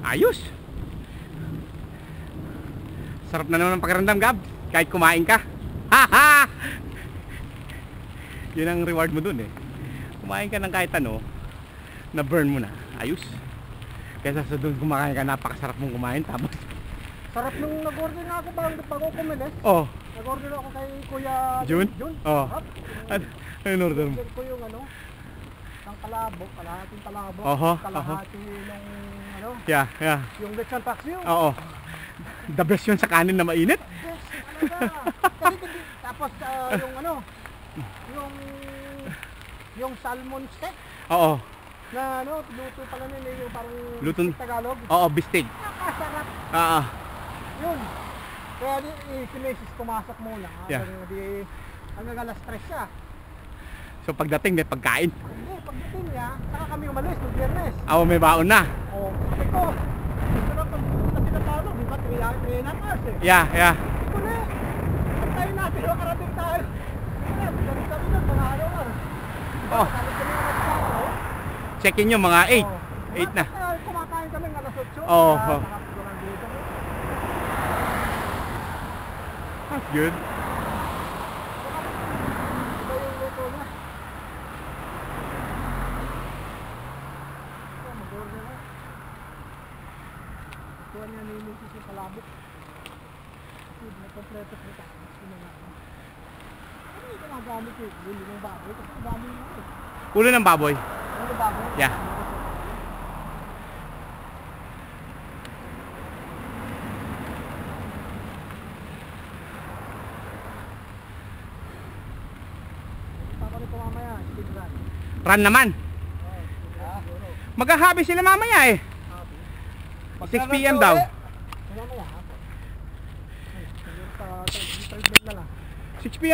Ayos. Sarap na naman ang pakiramdam, Gab. Kahit kumain ka. Haha! Yun ang reward mo dun eh. Kumain ka ng kahit ano, na burn mo na. Ayos. Kaysa sa doon kumakain ka, napakasarap mong kumain. Tapos Sarap nung nag-order na ako bago kumilis. oh, Nag-order ako kay Kuya Jun? Jun. Oh. Sarap. Ano order mo? Order ko yung ano, ng palabok, kalahating palabok, Oho, kalahati ng ano, Yeah, yeah. yung lechon paksiw. Oo. The best yun sa kanin na mainit. Best talaga. Kasi tapos yung ano, yung salmon steak Oo. na ano, luto pala nila yung parang Lutong Tagalog. Oo, bistig. Nakasarap. Yun. Kaya si Mrs. pumasok muna. Yeah. Hanggang alas 3 siya. So pagdating may pagkain. Hindi, pagdating niya, saka kami umalis ng Biyernes. May baon na. O, ito, sarap ang pupunta tinatalo. Di ba, 3 hours eh. Yeah, yeah. Ito na, pagkain natin, makarating tayo. Ganun kami doon, mga ano nga. Oh, Salit kami ng magsama. check-in nyo mga 8. 8 na. Kumakain kami ng alas 8. Oo. That's good. Iba yung luto niya. Mag-order na. Kuha niya ni Mrs. yung palabok. Kasi na-kompleto po ito. Ano yung ginagamit eh? Ulo ng baboy. Kasi ang dami mo eh. Ulo ng baboy. Ulo ng baboy? Yeah. Run naman. Maghahabi sila mamaya eh. 6 PM daw. 6 PM